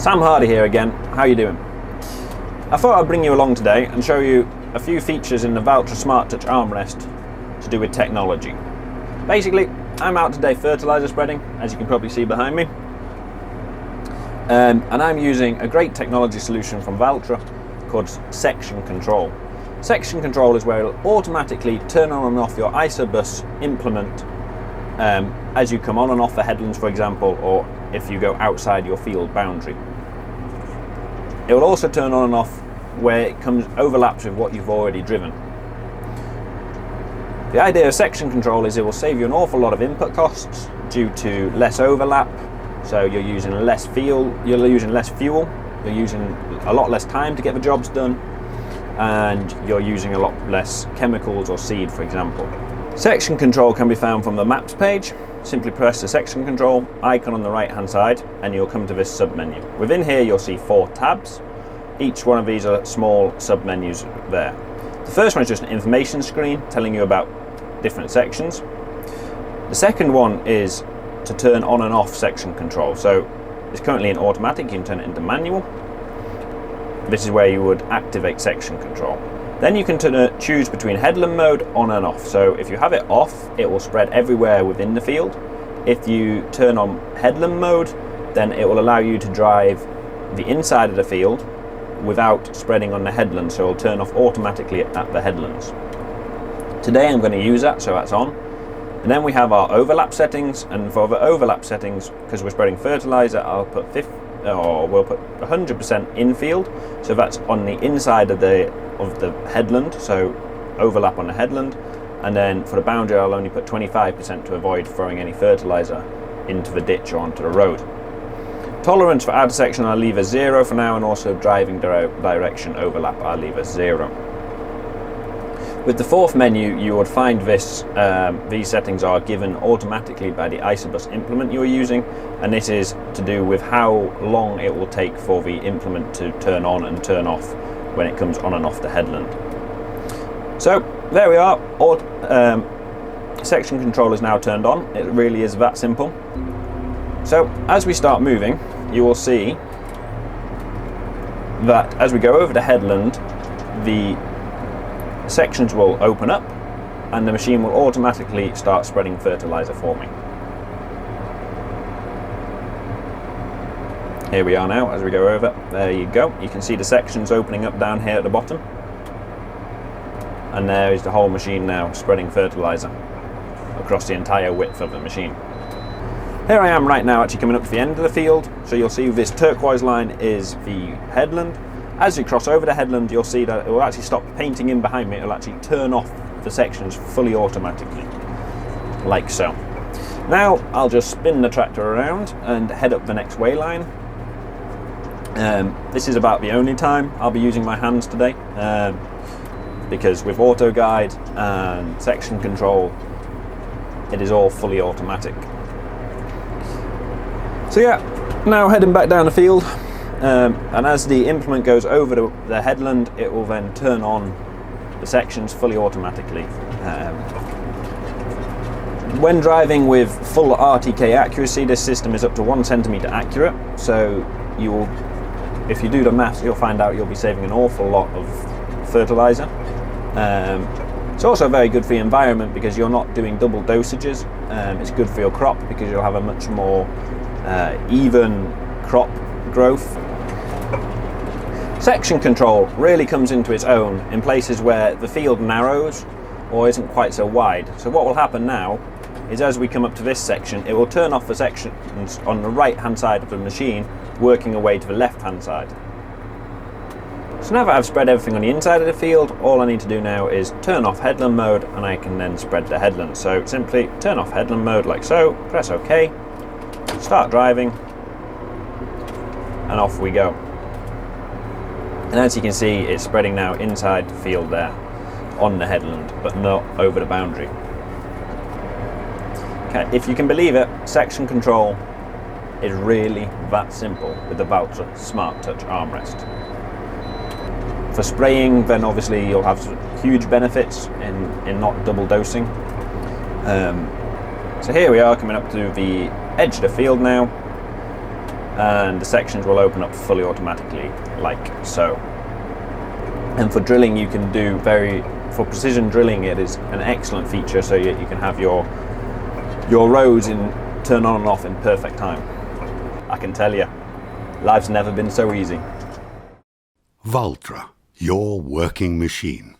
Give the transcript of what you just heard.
Sam Hardy here again. How you doing? I thought I'd bring you along today and show you a few features in the Valtra Smart Touch armrest to do with technology. Basically, I'm out today fertilizer spreading, as you can probably see behind me, and I'm using a great technology solution from Valtra called section control. Section control is where it'll automatically turn on and off your isobus implement as you come on and off the headlands, for example, or if you go outside your field boundary. It will also turn on and off where it overlaps with what you've already driven. The idea of section control is it will save you an awful lot of input costs due to less overlap. So you're using less fuel, you're using a lot less time to get the jobs done, and you're using a lot less chemicals or seed, for example. Section control can be found from the maps page. Simply press the section control icon on the right hand side and you'll come to this sub-menu. Within here you'll see 4 tabs. Each one of these are small sub-menus there. The first one is just an information screen telling you about different sections. The second one is to turn on and off section control. So it's currently in automatic, you can turn it into manual. This is where you would activate section control. Then you can choose between headland mode, on and off. So if you have it off, it will spread everywhere within the field. If you turn on headland mode, then it will allow you to drive the inside of the field without spreading on the headlands, so it will turn off automatically at the headlands. Today I'm going to use that, so that's on. And then we have our overlap settings, and for the overlap settings, because we're spreading fertilizer, we'll put 100% infield, so that's on the inside of the headland, so overlap on the headland. And then for the boundary I'll only put 25% to avoid throwing any fertilizer into the ditch or onto the road. Tolerance for outer section I'll leave as 0 for now, and also driving direction overlap I'll leave as 0. With the fourth menu you would find these settings are given automatically by the isobus implement you're using, and this is to do with how long it will take for the implement to turn on and turn off when it comes on and off the headland. So there we are, section control is now turned on. It really is that simple. So as we start moving, you will see that as we go over the headland, the sections will open up and the machine will automatically start spreading fertilizer for me. Here we are now as we go over. There you go. You can see the sections opening up down here at the bottom. And there is the whole machine now spreading fertilizer across the entire width of the machine. Here I am right now actually coming up to the end of the field. So you'll see this turquoise line is the headland. As you cross over the headland, you'll see that it will actually stop painting in behind me. It will actually turn off the sections fully automatically, like so. Now I'll just spin the tractor around and head up the next way line. This is about the only time I'll be using my hands today, because with auto guide and section control, it is all fully automatic. So yeah, now heading back down the field. And as the implement goes over the headland, it will then turn on the sections fully automatically. When driving with full RTK accuracy, this system is up to 1 centimetre accurate, so if you do the maths, you'll find out you'll be saving an awful lot of fertilizer. It's also very good for the environment because you're not doing double dosages. It's good for your crop because you'll have a much more even crop growth. Section control really comes into its own in places where the field narrows or isn't quite so wide. So what will happen now is as we come up to this section, it will turn off the sections on the right hand side of the machine, working away to the left hand side. So now that I've spread everything on the inside of the field, all I need to do now is turn off headland mode and I can then spread the headland. So simply turn off headland mode like so, press OK, start driving, and off we go. And as you can see, it's spreading now inside the field there on the headland, but not over the boundary. Okay, if you can believe it, section control is really that simple with the Valtra Smart Touch armrest. For spraying, then obviously you'll have huge benefits in not double dosing. So here we are coming up to the edge of the field now, and the sections will open up fully automatically, like so. And for drilling, you can do for precision drilling, it is an excellent feature, so you can have your rows turn on and off in perfect time. I can tell you, life's never been so easy. Valtra, your working machine.